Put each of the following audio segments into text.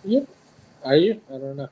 Yep. Are you? I don't know.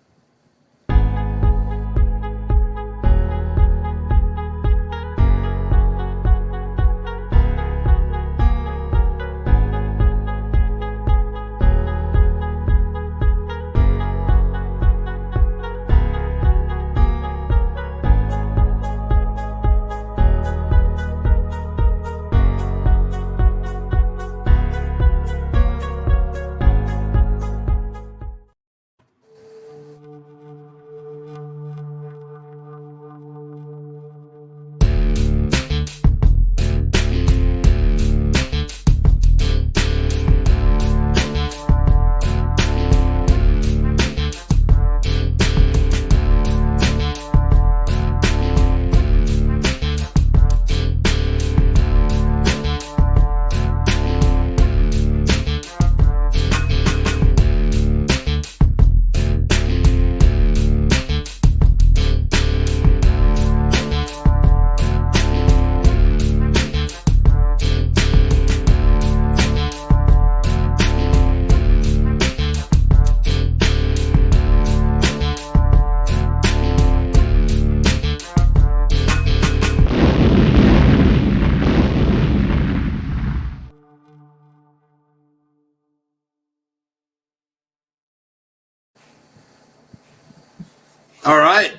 All right.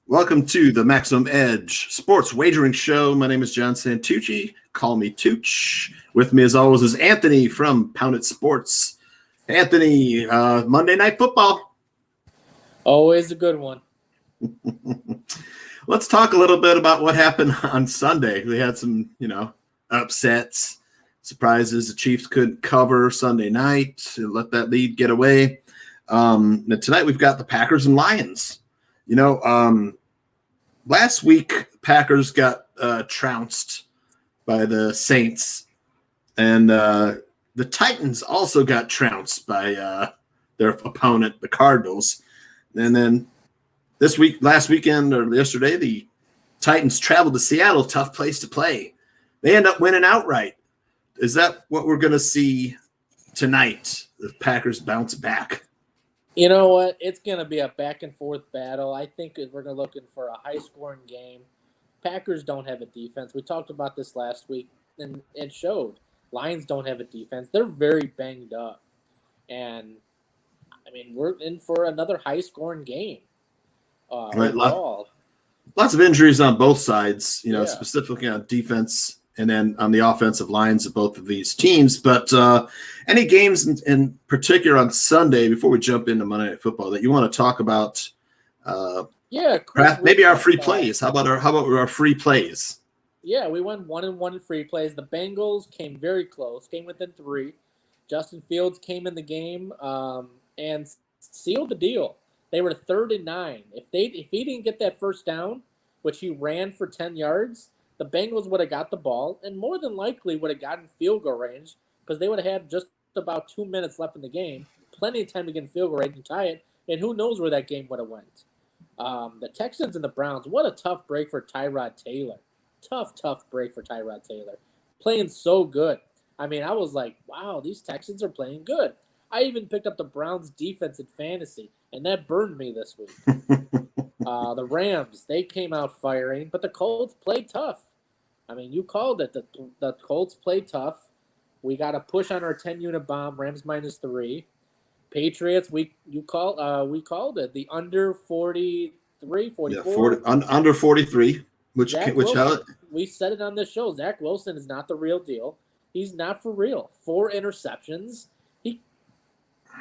Welcome to the Maximum Edge Sports Wagering Show. My name is John Santucci. Call me Tooch. With me, as always, is Anthony from Pound It Sports. Anthony, Monday Night Football. Always a good one. Let's talk a little bit about what happened on Sunday. We had some, upsets, surprises. The Chiefs couldn't cover Sunday night and let that lead get away. Tonight we've got the Packers and Lions. Last week Packers got trounced by the Saints, and the Titans also got trounced by their opponent, the Cardinals. And then last weekend or yesterday, the Titans traveled to Seattle, tough place to play. They end up winning outright. Is that what we're going to see tonight? The Packers bounce back. You know what? It's going to be a back and forth battle. I think we're looking for a high scoring game. Packers don't have a defense. We talked about this last week, and it showed. Lions don't have a defense. They're very banged up. And, I mean, we're in for another high scoring game. Right, overall. Lots of injuries on both sides, Yeah. specifically on defense and then on the offensive lines of both of these teams. But any games in particular on Sunday, before we jump into Monday Night Football, that you want to talk about? Maybe our free plays. How about our free plays? Yeah, we went 1-1 in free plays. The Bengals came very close, came within 3. Justin Fields came in the game and sealed the deal. They were 3rd and 9. If he didn't get that first down, which he ran for 10 yards, the Bengals would have got the ball and more than likely would have gotten field goal range because they would have had just about 2 minutes left in the game, plenty of time to get in field goal range and tie it, and who knows where that game would have went. The Texans and the Browns, what a tough break for Tyrod Taylor. Tough break for Tyrod Taylor. Playing so good. I mean, I was like, wow, these Texans are playing good. I even picked up the Browns defense in fantasy, and that burned me this week. The Rams, they came out firing, but the Colts played tough. I mean, you called it. The Colts played tough. We got a push on our 10-unit bomb, Rams -3. Patriots, we called it. The under 43, 44. Yeah, under 43, which we said it on this show. Zach Wilson is not the real deal. He's not for real. 4 interceptions.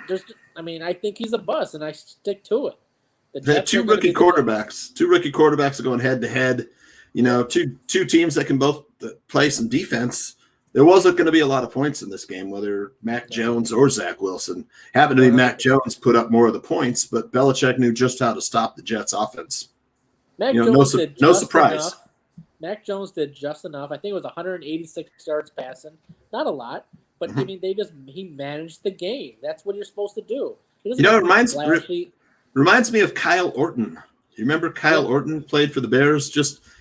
I think he's a bust, and I stick to it. They had two rookie quarterbacks are going head to head. Two teams that can both play some defense. There wasn't going to be a lot of points in this game, whether Mac Jones or Zach Wilson. Happened to be Mac Jones put up more of the points, but Belichick knew just how to stop the Jets' offense. No surprise. Enough. Mac Jones did just enough. I think it was 186 yards passing. Not a lot, but I mean, he managed the game. That's what you're supposed to do. It reminds me of Kyle Orton. You remember Kyle Orton played for the Bears?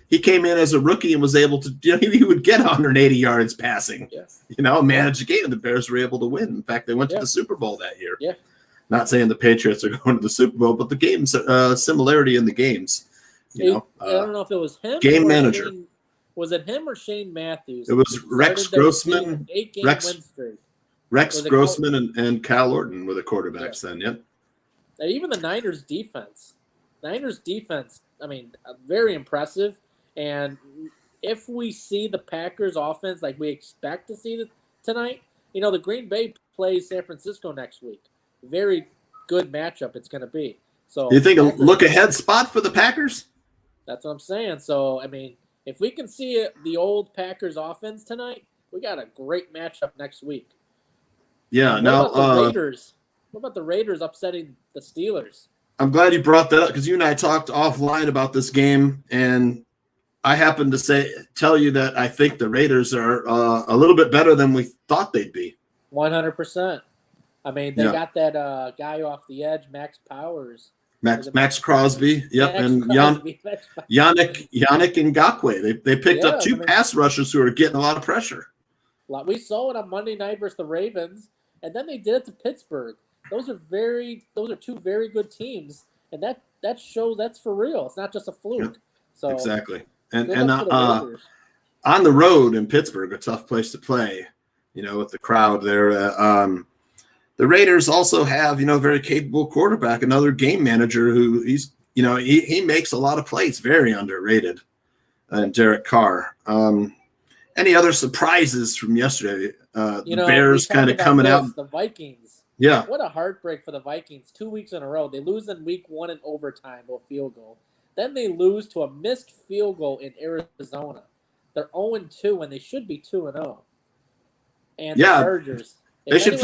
He came in as a rookie and was able to, he would get 180 yards passing. Yes. Manage the game. The Bears were able to win. In fact, they went to the Super Bowl that year. Yeah. Not saying the Patriots are going to the Super Bowl, but the games similarity in the games. I don't know if it was him. Game manager. Was it him or Shane Matthews? It was Rex Grossman. 8-game win streak. Rex Grossman and Cal Orton were the quarterbacks then. Yep. And even the Niners defense. I mean, very impressive. And if we see the Packers offense like we expect to see tonight, the Green Bay plays San Francisco next week. Very good matchup it's going to be. So you think a look ahead spot for the Packers? That's what I'm saying. So, I mean, if we can see the old Packers offense tonight, we got a great matchup next week. Yeah. What about the Raiders? What about the Raiders upsetting the Steelers? I'm glad you brought that up because you and I talked offline about this game, and I happened to tell you that I think the Raiders are a little bit better than we thought they'd be. 100%. I mean, they got that guy off the edge, Max Powers. Max Crosby, and Yannick Ngakoue. They picked up two pass rushers who are getting a lot of pressure. We saw it on Monday night versus the Ravens, and then they did it to Pittsburgh. Those are two very good teams, and that shows that's for real. It's not just a fluke. Yep. So exactly, and on the road in Pittsburgh, a tough place to play. With the crowd there. The Raiders also have, a very capable quarterback, another game manager who he makes a lot of plays, very underrated, and Derek Carr. Any other surprises from yesterday? The Bears kind of coming out. The Vikings. Yeah. What a heartbreak for the Vikings. 2 weeks in a row. They lose in week 1 in overtime to a field goal. Then they lose to a missed field goal in Arizona. They're 0-2 when they should be 2-0. And the Chargers. They should.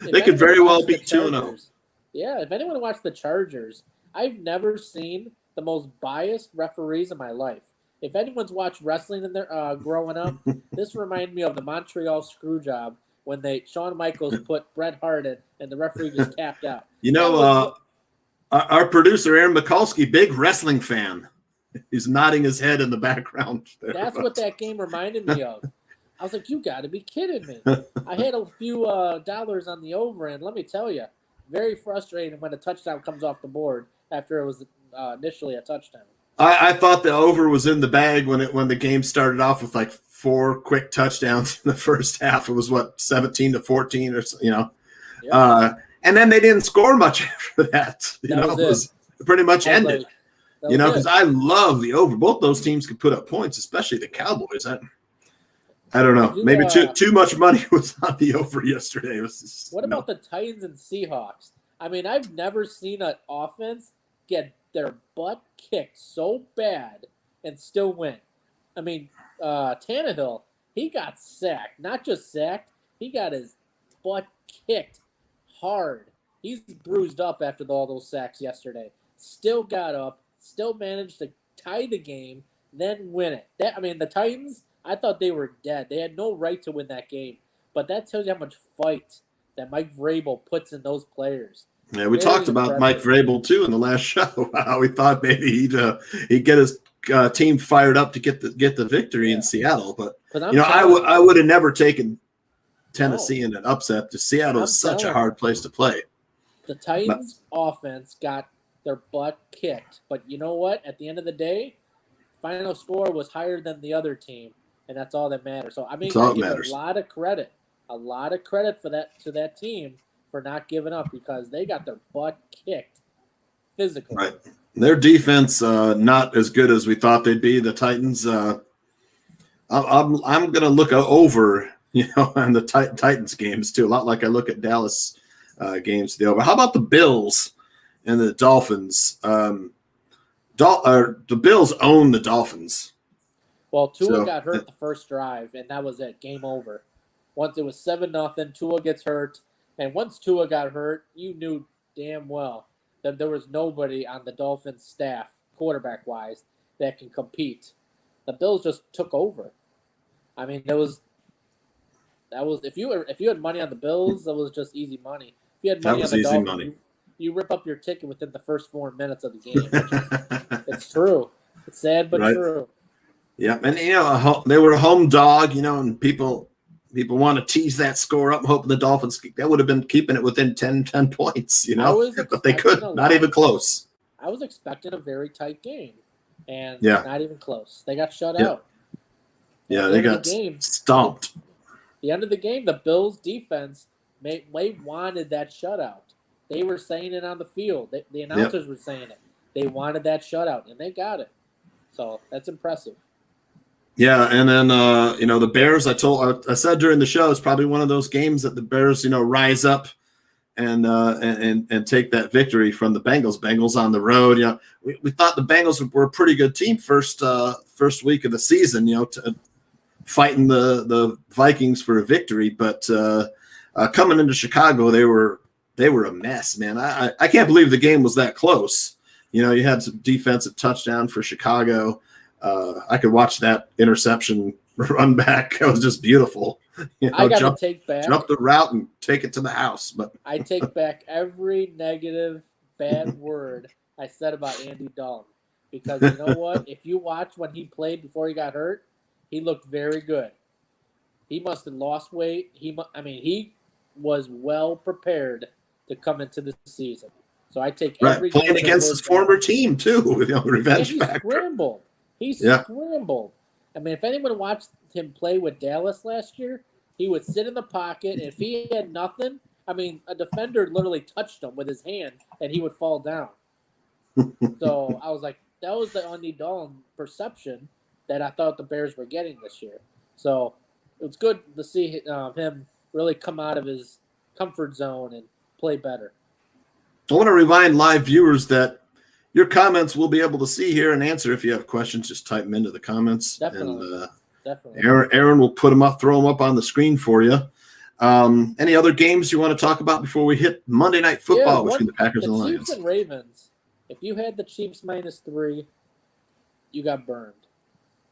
They could very well be 2-0. Yeah, if anyone watched the Chargers, I've never seen the most biased referees in my life. If anyone's watched wrestling in their growing up, this reminded me of the Montreal Screwjob when Shawn Michaels put Bret Hart in and the referee just tapped out. Our producer Aaron Mikulski, big wrestling fan. He's nodding his head in the background. That's what that game reminded me of. I was like, you got to be kidding me. I had a few dollars on the over, and let me tell you, very frustrating when a touchdown comes off the board after it was initially a touchdown. I thought the over was in the bag when the game started off with like 4 quick touchdowns in the first half. It was 17-14 or Yep. And then they didn't score much after that. It was pretty much ended. Because I love the over. Both those teams could put up points, especially the Cowboys. I don't know. Maybe too much money was on the over yesterday. What about the Titans and Seahawks? I mean, I've never seen an offense get their butt kicked so bad and still win. I mean, Tannehill, he got sacked. Not just sacked, he got his butt kicked hard. He's bruised up after all those sacks yesterday. Still got up, still managed to tie the game, then win it. The Titans, I thought they were dead. They had no right to win that game. But that tells you how much fight that Mike Vrabel puts in those players. Yeah, we talked about Mike Vrabel, too, in the last show. How we thought maybe he'd get his team fired up to get the victory in Seattle. But, I would have never taken Tennessee in an upset. Seattle is such a hard place to play. The Titans' offense got their butt kicked. But you know what? At the end of the day, final score was higher than the other team. And that's all that matters. So I give a lot of credit for that team for not giving up because they got their butt kicked physically. Right. Their defense not as good as we thought they'd be. The Titans. I'm going to look over, on the Titans games too. A lot like I look at Dallas games. How about the Bills and the Dolphins? The Bills own the Dolphins. Well, Tua got hurt the first drive, and that was it. Game over. Once it was 7-0, Tua gets hurt. And once Tua got hurt, you knew damn well that there was nobody on the Dolphins staff, quarterback-wise, that can compete. The Bills just took over. I mean, that was if you had money on the Bills, that was just easy money. If you had money on the Dolphins, you rip up your ticket within the first 4 minutes of the game. It's true. It's sad, but true. Yeah, and they were a home dog, and people people want to tease that score up, hoping the Dolphins, that would have been keeping it within 10 points, but they couldn't, not even close. I was expecting a very tight game, and Yeah. not even close. They got shut out. Yeah, they got stomped. The end of the game, the Bills' defense, they wanted that shutout. They were saying it on the field. The announcers were saying it. They wanted that shutout, and they got it. So that's impressive. Yeah, and then the Bears. I said during the show, it's probably one of those games that the Bears rise up and take that victory from the Bengals. Bengals on the road. We thought the Bengals were a pretty good team first week of the season. Fighting the Vikings for a victory, but coming into Chicago, they were a mess, man. I can't believe the game was that close. You had some defensive touchdown for Chicago. I could watch that interception run back. It was just beautiful. I got to take back. Jump the route and take it to the house. But I take back every negative, bad word I said about Andy Dalton. Because you know what? If you watch when he played before he got hurt, he looked very good. He must have lost weight. He was well prepared to come into the season. So I take every playing against his former team too. Revenge factor. He scrambled. If anyone watched him play with Dallas last year, he would sit in the pocket, and if he had nothing, a defender literally touched him with his hand, and he would fall down. So I was like, that was the Andy Dalton perception that I thought the Bears were getting this year. So it was good to see him really come out of his comfort zone and play better. I want to remind live viewers that your comments we'll be able to see here and answer. If you have questions, just type them into the comments. Definitely. Aaron will put them up, throw them up on the screen for you. Any other games you want to talk about before we hit Monday Night Football between the Packers and the Lions? Chiefs and Ravens. If you had the Chiefs -3, you got burned.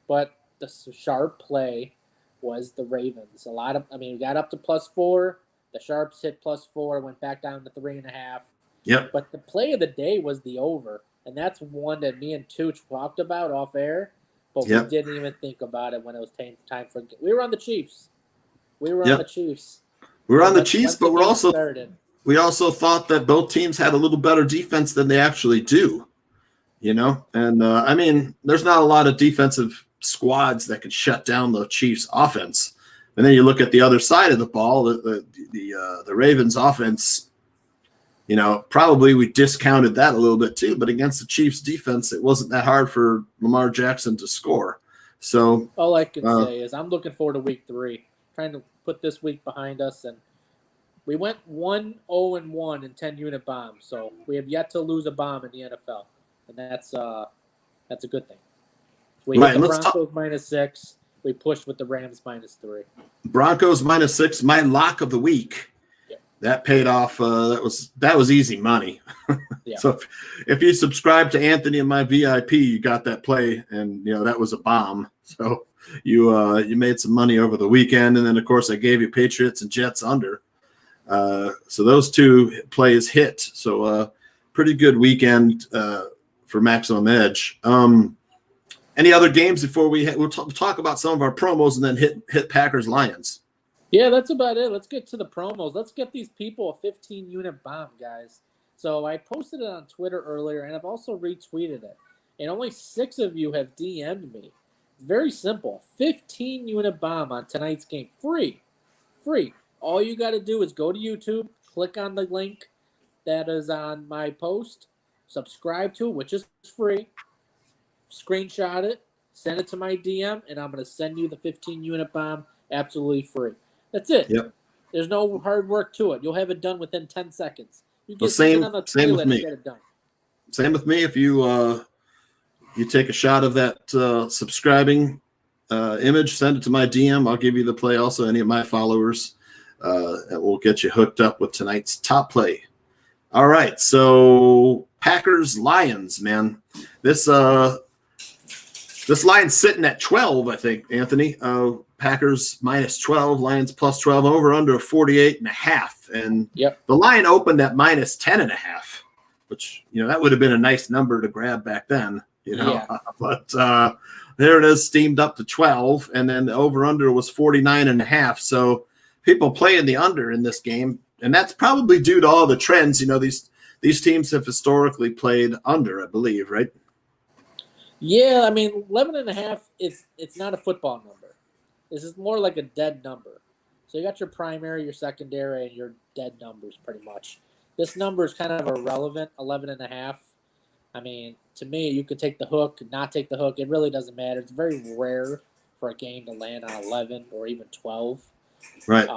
But the sharp play was the Ravens. We got up to +4. The Sharps hit +4, went back down to 3.5. Yep. But the play of the day was the over, and that's one that me and Tooch talked about off air, but we didn't even think about it when it was time for. We were on the Chiefs. We were on the Chiefs. We were on the Chiefs, but we also thought that both teams had a little better defense than they actually do. And there's not a lot of defensive squads that can shut down the Chiefs' offense. And then you look at the other side of the ball, the Ravens' offense. Probably we discounted that a little bit too, but against the Chiefs defense, it wasn't that hard for Lamar Jackson to score. So all I can say is I'm looking forward to week 3, trying to put this week behind us. And we went 1-0-1 in 10-unit bombs. So we have yet to lose a bomb in the NFL. And that's a good thing. We hit the Broncos -6. We pushed with the Rams -3. Broncos -6, my lock of the week. That paid off. That was easy money. Yeah. So if you subscribe to Anthony and my VIP, you got that play, and that was a bomb. So you made some money over the weekend, and then of course I gave you Patriots and Jets under. So those two plays hit. So pretty good weekend for Maximum Edge. Any other games before we'll talk about some of our promos and then hit Packers Lions. Yeah, that's about it. Let's get to the promos. Let's get these people a 15-unit bomb, guys. So I posted it on Twitter earlier, and I've also retweeted it. And only 6 of you have DM'd me. Very simple. 15-unit bomb on tonight's game. Free. All you got to do is go to YouTube, click on the link that is on my post, subscribe to it, which is free, screenshot it, send it to my DM, and I'm going to send you the 15-unit bomb absolutely free. That's it. Yep. There's no hard work to it. You'll have it done within 10 seconds. You get same on the toilet with me. and get it done. Same with me. If you take a shot of that subscribing image, send it to my DM. I'll give you the play. Also, any of my followers, and we'll get you hooked up with tonight's top play. All right. So Packers Lions, man. This line's sitting at 12, I think, Anthony. Packers -12, Lions +12, over under 48.5. And the line opened at -10.5, which, that would have been a nice number to grab back then, But there it is, steamed up to 12, and then the over-under was 49.5. So people playing the under in this game, and that's probably due to all the trends. These teams have historically played under, I believe, right? Yeah, I mean, 11.5, it's not a football number. This is more like a dead number. So you got your primary, your secondary, and your dead numbers pretty much. This number is kind of irrelevant, 11.5. I mean, to me, you could take the hook, not take the hook. It really doesn't matter. It's very rare for a game to land on 11 or even 12. Right.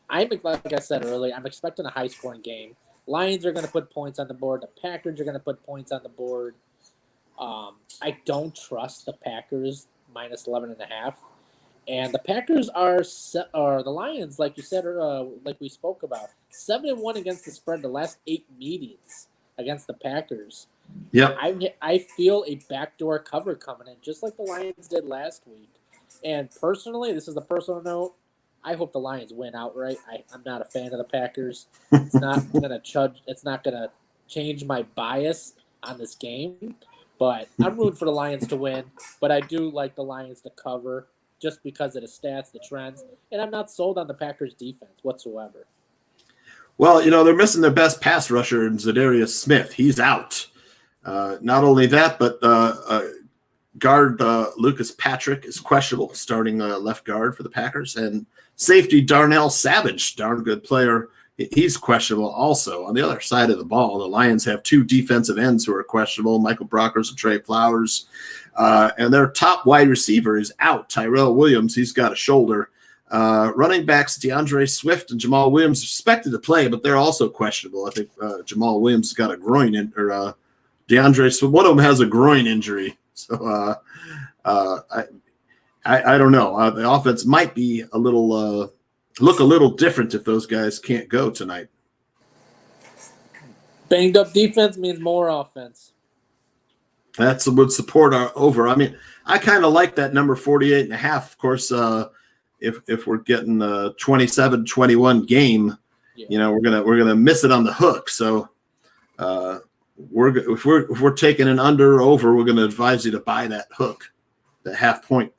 Like I said earlier, I'm expecting a high-scoring game. Lions are going to put points on the board. The Packers are going to put points on the board. I don't trust the Packers minus 11.5. And the Packers are the Lions, like you said, like we spoke about, 7-1 against the spread the last 8 meetings against the Packers. Yep. I feel a backdoor cover coming in, just like the Lions did last week. And personally, this is a personal note, I hope the Lions win outright. I'm not a fan of the Packers. It's not gonna change my bias on this game. But I'm rooting for the Lions to win. But I do like the Lions to cover just because of the stats, the trends. And I'm not sold on the Packers defense whatsoever. Well, they're missing their best pass rusher in Zadarius Smith. He's out. Not only that, but guard Lucas Patrick is questionable, starting left guard for the Packers. And safety Darnell Savage, darn good player, he's questionable also. On the other side of the ball, the Lions have 2 defensive ends who are questionable, Michael Brockers and Trey Flowers. And their top wide receiver is out, Tyrell Williams. He's got a shoulder. Running backs DeAndre Swift and Jamal Williams are expected to play, but they're also questionable. I think Jamal Williams has got a groin or DeAndre Swift. One of them has a groin injury. So I don't know. The offense might be look a little different if those guys can't go tonight. Banged up defense means more offense. That would support our over. I mean, I kind of like that number 48.5. Of course, if we're getting a 27-21 game, we're gonna miss it on the hook. So if we're taking an under or over, we're gonna advise you to buy that hook, that half point.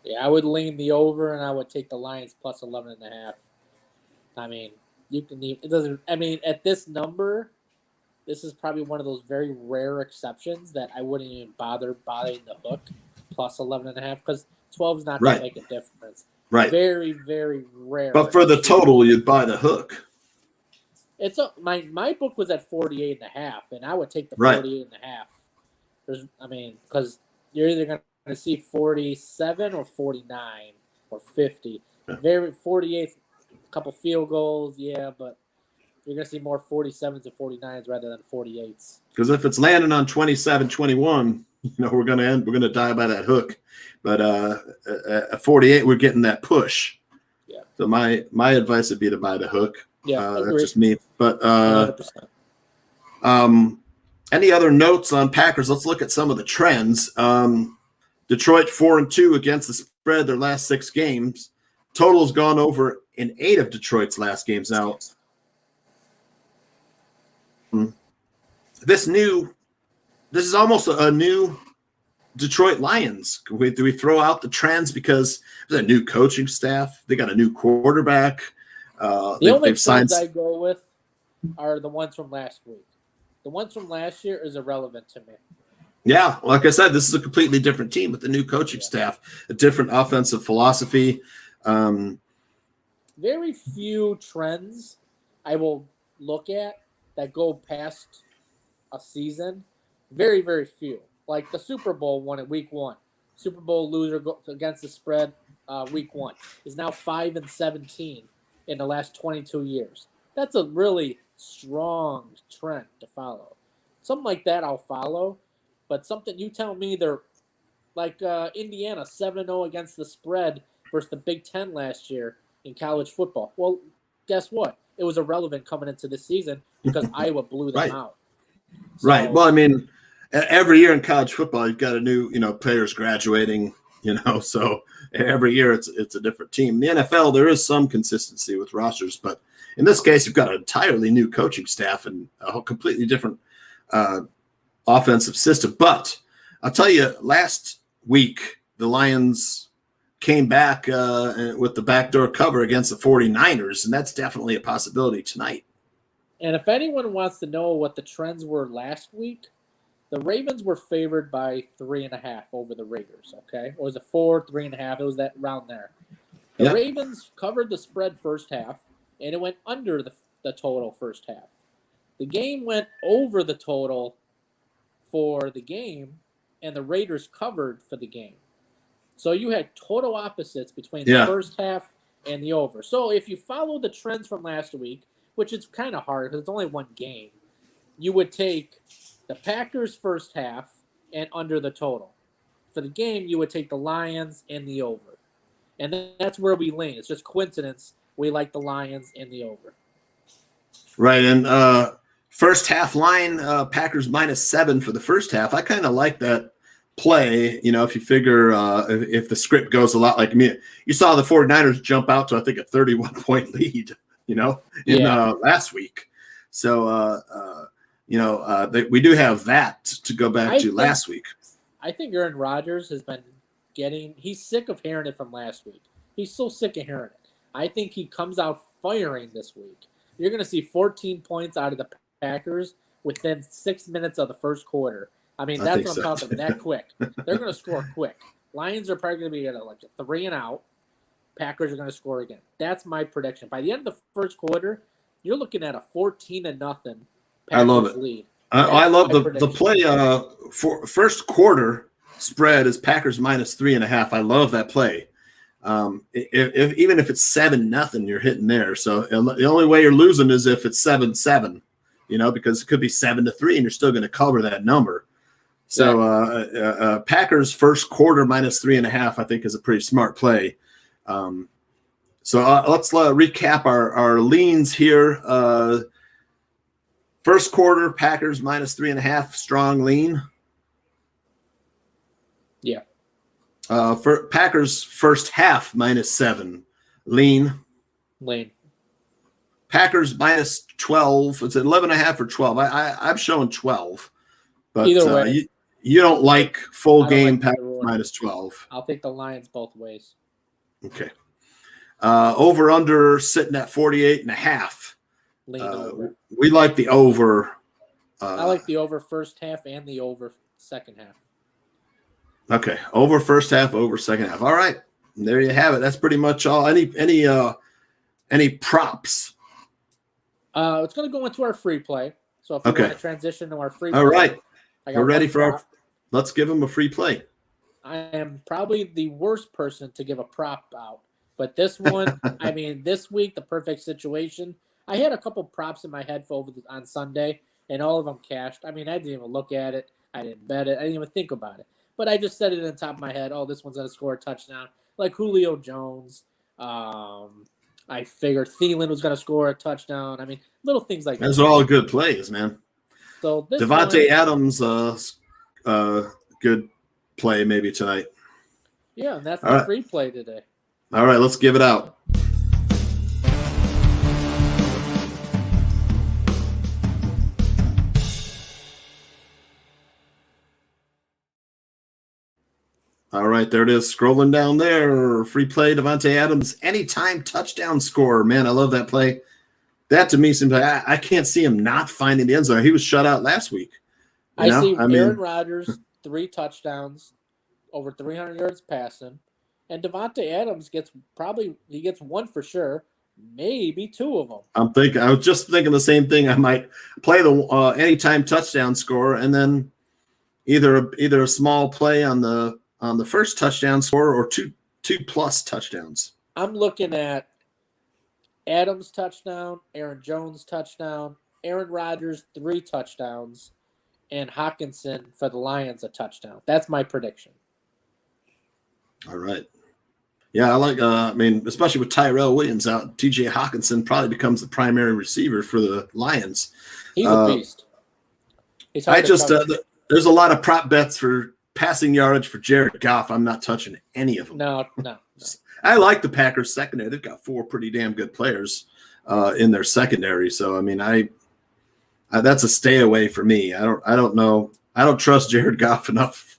Yeah, I would lean the over, and I would take the Lions plus 11.5. I mean, it doesn't. I mean, at this number, this is probably one of those very rare exceptions that I wouldn't even bother buying the hook plus 11.5 because 12 is not going to make a difference. Right. Very, very rare. But for the total, you'd buy the hook. My book was at 48.5, and I would take the 48.5. Because you're either going to see 47 or 49 or 50. Very 48, a couple field goals, yeah, but you're going to see more 47s and 49s rather than 48s. Because if it's landing on 27-21, we're going to die by that hook. But at 48, we're getting that push. Yeah. So my advice would be to buy the hook. Yeah, that's just me. But 100%. Any other notes on Packers? Let's look at some of the trends. Detroit 4-2 against the spread their last 6 games. Total's gone over in 8 of Detroit's last games. Now, this is almost a new Detroit Lions. Do we throw out the trends because there's a new coaching staff? They got a new quarterback. The only trends I go with are the ones from last week. The ones from last year is irrelevant to me. Yeah, like I said, this is a completely different team with the new coaching staff, a different offensive philosophy. Very few trends I will look at that go past a season. Very, very few. Like the Super Bowl won at week 1. Super Bowl loser against the spread week 1 is now 5-17 in the last 22 years. That's a really strong trend to follow. Something like that I'll follow. But something you tell me they're like Indiana 7-0 against the spread versus the Big Ten last year in college football. Well, guess what? It was irrelevant coming into this season because Iowa blew them out. So, right. Well, I mean, every year in college football, you've got a new, players graduating, so every year it's a different team. In the NFL, there is some consistency with rosters, but in this case, you've got an entirely new coaching staff and a completely different offensive system. But I'll tell you, last week the Lions came back with the backdoor cover against the 49ers, and that's definitely a possibility tonight. And if anyone wants to know what the trends were last week, the Ravens were favored by 3.5 over the Raiders. Okay, or was it 4, 3.5? It was that round there. The Ravens covered the spread first half, and it went under the total first half. The game went over the total for the game, and the Raiders covered for the game. So you had total opposites between the first half and the over. So if you follow the trends from last week, which is kind of hard because it's only one game, you would take the Packers first half and under the total. For the game, you would take the Lions and the over. And that's where we lean. It's just coincidence. We like the Lions and the over. Right. And first half line, Packers -7 for the first half. I kind of like that play. You know, if you figure if the script goes a lot like me, you saw the 49ers jump out to, I think, a 31-point lead, you know, in last week. So, we do have that to go back to last week. I think Aaron Rodgers has been he's sick of hearing it from last week. He's so sick of hearing it. I think he comes out firing this week. You're going to see 14 points out of the Packers within 6 minutes of the first quarter. I mean, that's what I'm talking about, that quick. They're going to score quick. Lions are probably going to be at like a 3 and out. Packers are going to score again. That's my prediction. By the end of the first quarter, you're looking at a 14-0 Packers I love it. lead. I love the play for first quarter spread is Packers -3.5. I love that play. Even if it's 7-0, you're hitting there. So the only way you're losing is if it's 7-7, you know, because it could be 7-3 and you're still going to cover that number. So Packers first quarter -3.5, I think, is a pretty smart play. So let's recap our leans here. First quarter, Packers -3.5, strong lean. Yeah. For Packers first half -7, lean. Packers -12. It's 11.5 or 12. I'm showing 12. But either way, you don't like full game Packers -12. I'll take the Lions both ways. Okay. Over under sitting at 48.5. Lean over. We like the over. I like the over first half and the over second half. Okay, over first half, over second half. All right, there you have it. That's pretty much all. Any props? It's going to go into our free play. So if we want to transition to our free play. All right, we're ready for our. Let's give them a free play. I am probably the worst person to give a prop out, but this one, I mean, this week the perfect situation. I had a couple props in my head on Sunday, and all of them cashed. I mean, I didn't even look at it. I didn't bet it. I didn't even think about it. But I just said it in the top of my head. Oh, this one's going to score a touchdown. Like Julio Jones. I figured Thielen was going to score a touchdown. I mean, little things like that. Those are all good plays, man. So Devontae Adams, good play maybe tonight. Yeah, and that's the free play today. All right, let's give it out. All right, there it is. Scrolling down there. Free play, Devontae Adams. Anytime touchdown scorer. Man, I love that play. That to me seems like I can't see him not finding the end zone. He was shut out last week. Aaron Rodgers, 3 touchdowns, over 300 yards passing. And Devontae Adams gets 1 for sure, maybe 2 of them. I was just thinking the same thing. I might play the anytime touchdown scorer and then either a small play on the first touchdown score or two plus touchdowns. I'm looking at Adams touchdown, Aaron Jones touchdown, Aaron Rodgers 3 touchdowns, and Hockenson for the Lions a touchdown. That's my prediction. All right. Yeah, I like. Especially with Tyrell Williams out, T.J. Hockenson probably becomes the primary receiver for the Lions. He's a beast. There's a lot of prop bets for passing yardage for Jared Goff. I'm not touching any of them. No. I like the Packers secondary. They've got 4 pretty damn good players in their secondary. So I mean, I that's a stay away for me. I don't know. I don't trust Jared Goff enough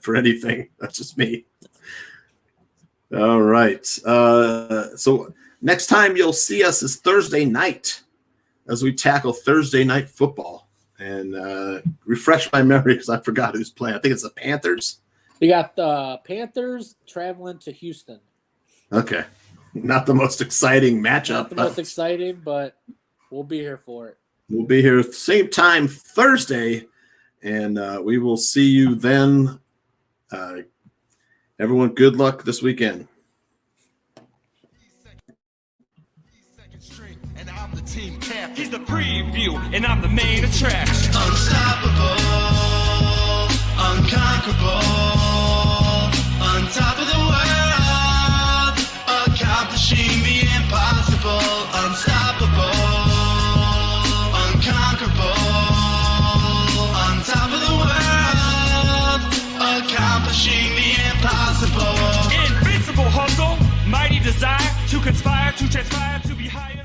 for anything. That's just me. All right. So next time you'll see us is Thursday night as we tackle Thursday night football. And refresh my memory because I forgot who's playing. I think it's the Panthers. We got the Panthers traveling to Houston. Okay. Not the most exciting matchup. Not the most exciting, but we'll be here for it. We'll be here at the same time Thursday, and we will see you then. Everyone, good luck this weekend. And I'm the team captain. He's the preview, and I'm the main attraction. Unstoppable, unconquerable, on top of the world, accomplishing the impossible. Unstoppable, unconquerable, on top of the world, accomplishing the impossible. Invincible hustle, mighty desire to conspire, to transpire, to be higher.